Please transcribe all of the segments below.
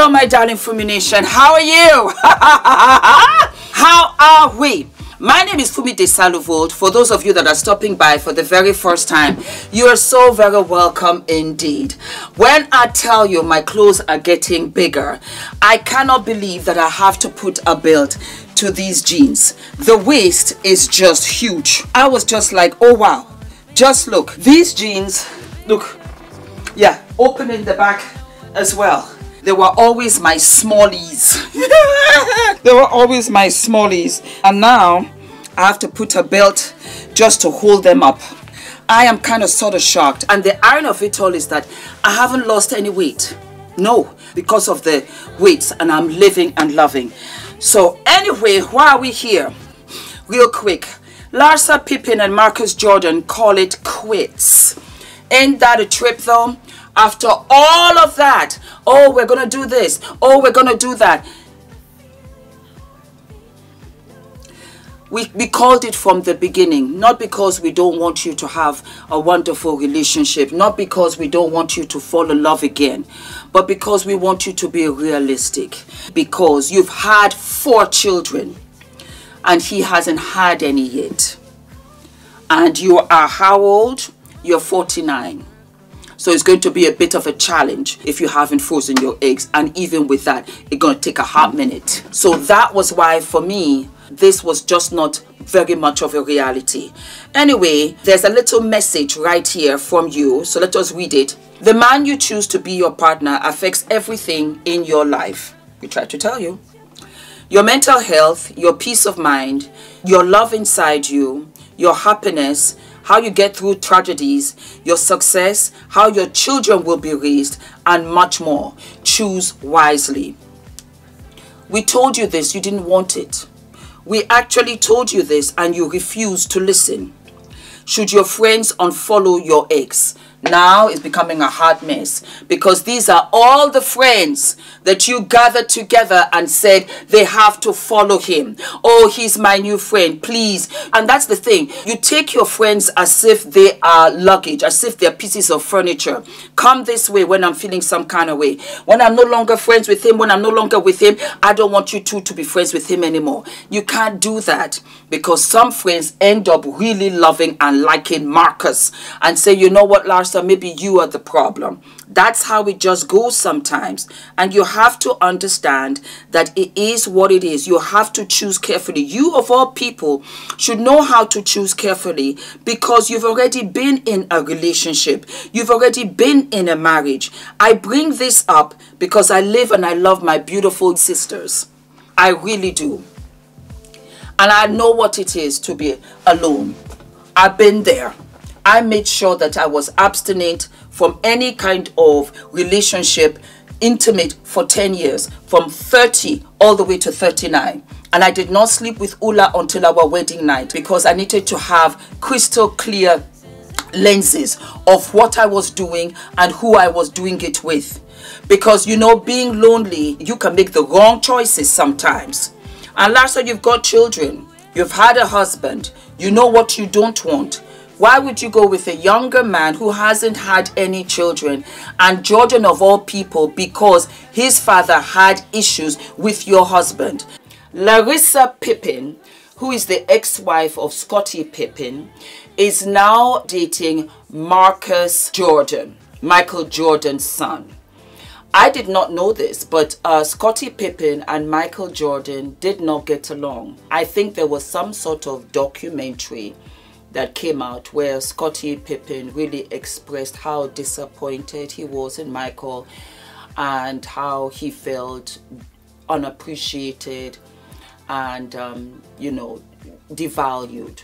Hello, my darling Fumi Nation. How are you? How are we? My name is Fumidesaluvold. For those of you that are stopping by for the very first time, you are so very welcome indeed. When I tell you my clothes are getting bigger, I cannot believe that I have to put a belt to these jeans. The waist is just huge. I was just like, oh wow, just look. These jeans, look, yeah, open in the back as well. They were always my smallies. They were always my smallies. And now I have to put a belt just to hold them up. I am kind of sort of shocked. And the irony of it all is that I haven't lost any weight. No, because of the weights, and I'm living and loving. So anyway, why are we here? Real quick. Larsa, Pippen and Marcus Jordan call it quits. Ain't that a trip though? After all of that, oh, we're going to do this. Oh, we're going to do that. We called it from the beginning, not because we don't want you to have a wonderful relationship, not because we don't want you to fall in love again, but because we want you to be realistic. Because you've had 4 children and he hasn't had any yet. And you are how old? You're 49. So it's going to be a bit of a challenge if you haven't frozen your eggs. And even with that, it's going to take a hot minute. So that was why for me, this was just not very much of a reality. Anyway, there's a little message right here from you. So let us read it. The man you choose to be your partner affects everything in your life. We tried to tell you. Your mental health, your peace of mind, your love inside you, your happiness, how you get through tragedies, your success, how your children will be raised, and much more. Choose wisely. We told you this, you didn't want it. We actually told you this and you refused to listen. Should your friends unfollow your ex? Now it's becoming a hot mess because these are all the friends that you gathered together and said they have to follow him. Oh, he's my new friend, please. And that's the thing. You take your friends as if they are luggage, as if they're pieces of furniture. Come this way when I'm feeling some kind of way. When I'm no longer friends with him, when I'm no longer with him, I don't want you two to be friends with him anymore. You can't do that because some friends end up really loving and liking Marcus and say, you know what, Larsa? So maybe you are the problem. That's how it just goes sometimes. And you have to understand that it is what it is. You have to choose carefully. You of all people should know how to choose carefully because you've already been in a relationship. You've already been in a marriage. I bring this up because I live and I love my beautiful sisters. I really do. And I know what it is to be alone. I've been there. I made sure that I was abstinent from any kind of relationship, intimate, for 10 years, from 30 all the way to 39. And I did not sleep with Ula until our wedding night because I needed to have crystal clear lenses of what I was doing and who I was doing it with. Because, you know, being lonely, you can make the wrong choices sometimes. And Larsa, you've got children. You've had a husband. You know what you don't want. Why would you go with a younger man who hasn't had any children? And Jordan of all people, because his father had issues with your husband. Larsa Pippen, who is the ex-wife of Scottie Pippen, is now dating Marcus Jordan, Michael Jordan's son. I did not know this, but Scottie Pippen and Michael Jordan did not get along. I think there was some sort of documentary that came out where Scottie Pippen really expressed how disappointed he was in Michael and how he felt unappreciated and, you know, devalued.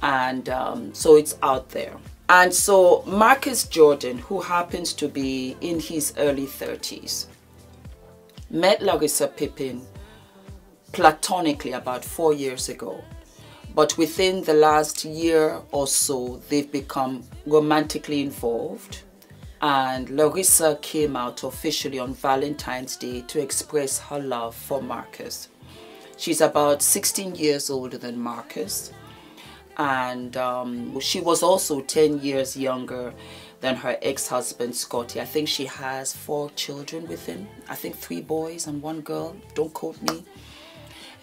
And so it's out there. And so Marcus Jordan, who happens to be in his early 30s, met Larsa Pippen platonically about 4 years ago. But within the last year or so, they've become romantically involved. And Larsa came out officially on Valentine's Day to express her love for Marcus. She's about 16 years older than Marcus. And she was also 10 years younger than her ex-husband, Scotty. I think she has 4 children with him. I think 3 boys and 1 girl. Don't quote me.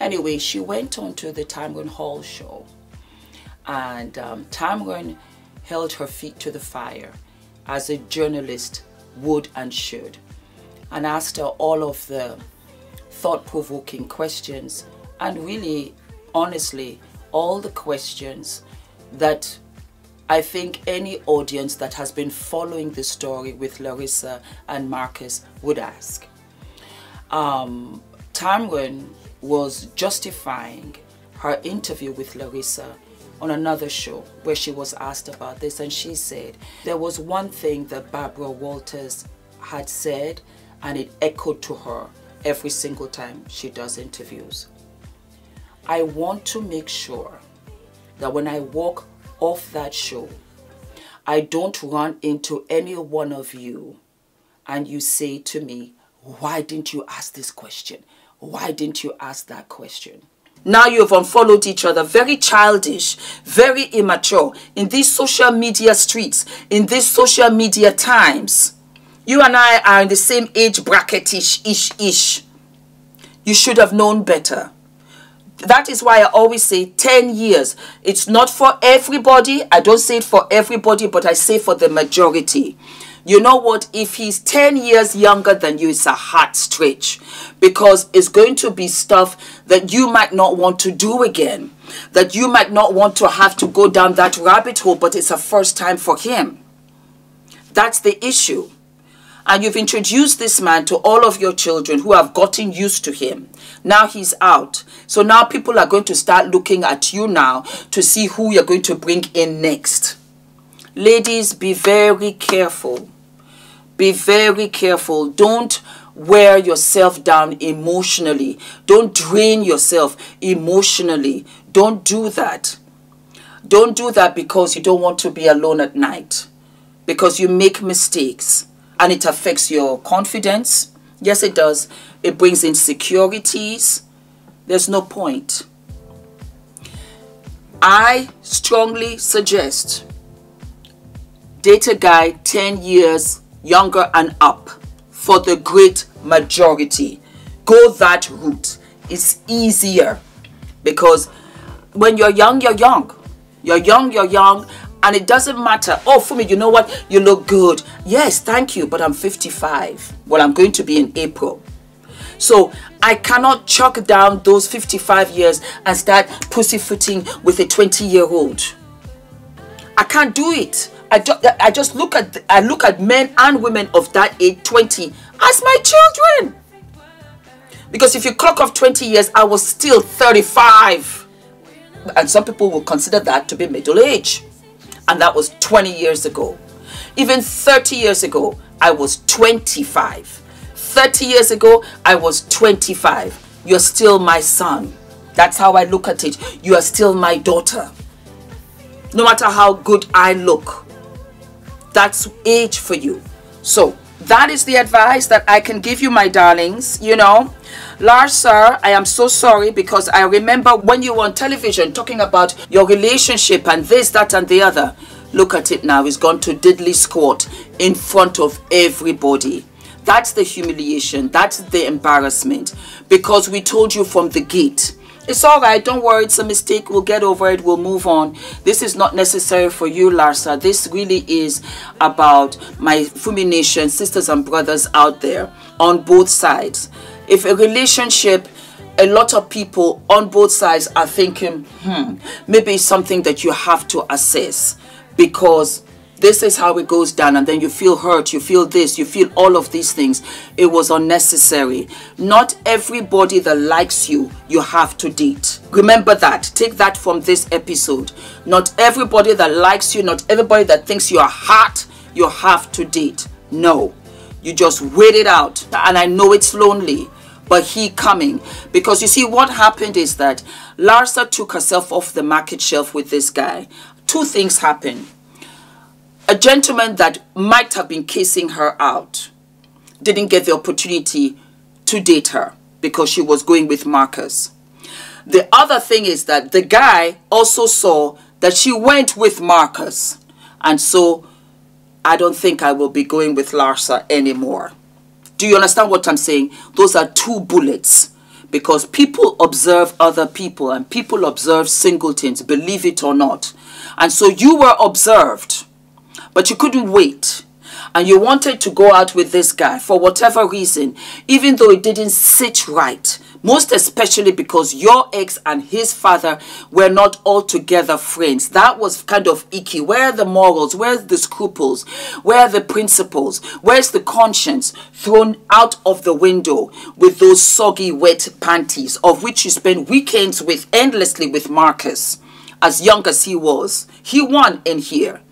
Anyway, she went on to the Tamron Hall show. And Tamron held her feet to the fire, as a journalist would and should, and asked her all of the thought-provoking questions, and really, honestly, all the questions that I think any audience that has been following the story with Larsa and Marcus would ask. Tamron was justifying her interview with Larsa on another show where she was asked about this, and she said there was one thing that Barbara Walters had said, and it echoed to her every single time she does interviews. I want to make sure that when I walk off that show, I don't run into any one of you and you say to me, why didn't you ask this question? Why didn't you ask that question? Now you have unfollowed each other, very childish, very immature, in these social media streets, in these social media times. You and I are in the same age bracket-ish. You should have known better. That is why I always say 10 years. It's not for everybody. I don't say it for everybody, but I say for the majority. You know what? If he's 10 years younger than you, it's a hard stretch, because it's going to be stuff that you might not want to do again, that you might not want to have to go down that rabbit hole, but it's a first time for him. That's the issue. And you've introduced this man to all of your children who have gotten used to him. Now he's out. So now people are going to start looking at you now to see who you're going to bring in next. Ladies, be very careful. Be very careful. Don't wear yourself down emotionally. Don't drain yourself emotionally. Don't do that. Don't do that because you don't want to be alone at night. Because you make mistakes and it affects your confidence. Yes, it does. It brings insecurities. There's no point. I strongly suggest date a guy 10 years younger and up for the great majority. Go that route. It's easier because when you're young, you're young. You're young, you're young, and it doesn't matter. Oh, Fumi, you know what? You look good. Yes, thank you, but I'm 55. Well, I'm going to be in April. So I cannot chuck down those 55 years and start pussyfooting with a 20-year-old. I can't do it. I just look at men and women of that age, 20, as my children. Because if you clock off 20 years, I was still 35. And some people will consider that to be middle age. And that was 20 years ago. Even 30 years ago, I was 25. 30 years ago, I was 25. You're still my son. That's how I look at it. You are still my daughter. No matter how good I look. That's age for you. So that is the advice that I can give you, my darlings. You know, Larsa, I am so sorry, because I remember when you were on television talking about your relationship and this, that and the other. Look at it now. It's gone to diddly squat in front of everybody. That's the humiliation. That's the embarrassment, because we told you from the gate. It's all right. Don't worry. It's a mistake. We'll get over it. We'll move on. This is not necessary for you, Larsa. This really is about my Fumi Nation sisters and brothers out there on both sides. If a relationship, a lot of people on both sides are thinking, maybe it's something that you have to assess, because this is how it goes down, and then you feel hurt, you feel this, you feel all of these things. It was unnecessary. Not everybody that likes you, you have to date. Remember that. Take that from this episode. Not everybody that likes you, not everybody that thinks you are hot, you have to date. No. You just wait it out. And I know it's lonely, but he coming. Because you see, what happened is that Larsa took herself off the market shelf with this guy. Two things happened. A gentleman that might have been kissing her out didn't get the opportunity to date her because she was going with Marcus. The other thing is that the guy also saw that she went with Marcus, and so I don't think I will be going with Larsa anymore. Do you understand what I'm saying? Those are 2 bullets. Because people observe other people and people observe singletons, believe it or not. And so you were observed, but you couldn't wait. And you wanted to go out with this guy for whatever reason, even though it didn't sit right. Most especially because your ex and his father were not altogether friends. That was kind of icky. Where are the morals? Where's the scruples? Where are the principles? Where's the conscience? Thrown out of the window with those soggy, wet panties, of which you spend weekends with endlessly with Marcus. As young as he was, he won in here.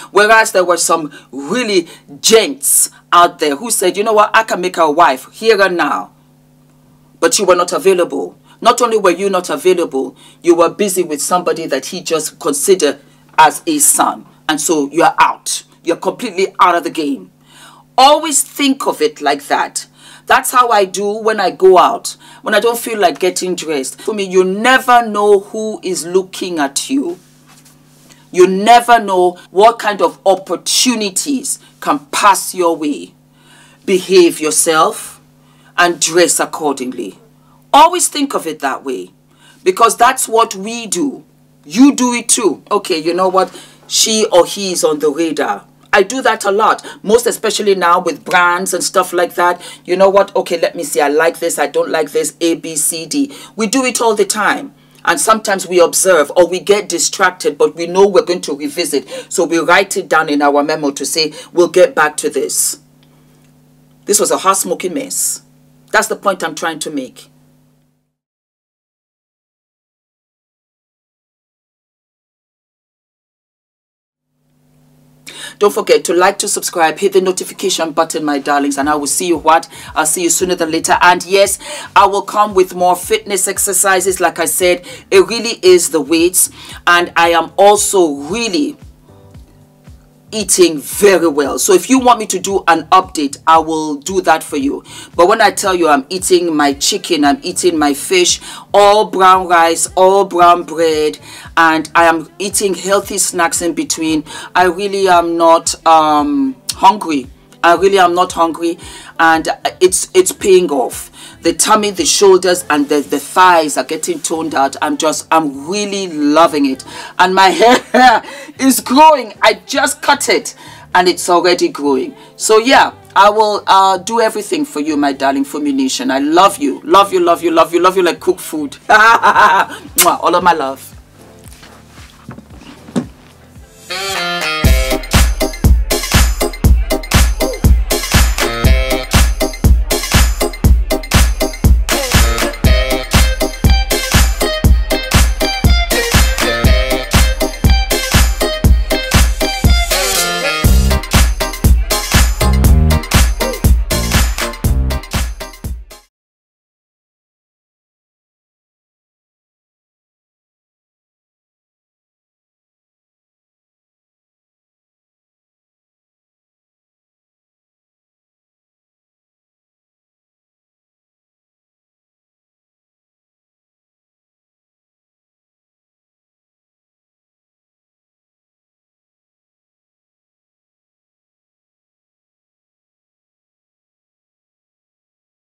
Whereas there were some really gents out there who said, you know what, I can make her a wife here and now. But you were not available. Not only were you not available, you were busy with somebody that he just considered as a son. And so you're out. You're completely out of the game. Always think of it like that. That's how I do when I go out. When I don't feel like getting dressed. For me, you never know who is looking at you. You never know what kind of opportunities can pass your way. Behave yourself and dress accordingly. Always think of it that way. Because that's what we do. You do it too. Okay, you know what? She or he is on the radar. I do that a lot. Most especially now with brands and stuff like that. You know what? Okay, let me see. I like this. I don't like this. A, B, C, D. We do it all the time. And sometimes we observe or we get distracted, but we know we're going to revisit. So we write it down in our memo to say, we'll get back to this. This was a hot smoking mess. That's the point I'm trying to make. Don't forget to like, to subscribe, hit the notification button, my darlings, and I will see you what? I'll see you sooner than later. And yes, I will come with more fitness exercises. Like I said, it really is the weights. And I am also really eating very well. So if you want me to do an update, I will do that for you. But when I tell you I'm eating my chicken, I'm eating my fish, all brown rice, all brown bread, and I am eating healthy snacks in between, I really am not hungry. I really am not hungry, and it's paying off. The tummy, the shoulders, and the thighs are getting toned out. I'm really loving it. And my hair is growing. I just cut it and it's already growing. So yeah, I will do everything for you, my darling Fumi Nation. I love you. Love you, love you, love you, love you like cooked food. All of my love.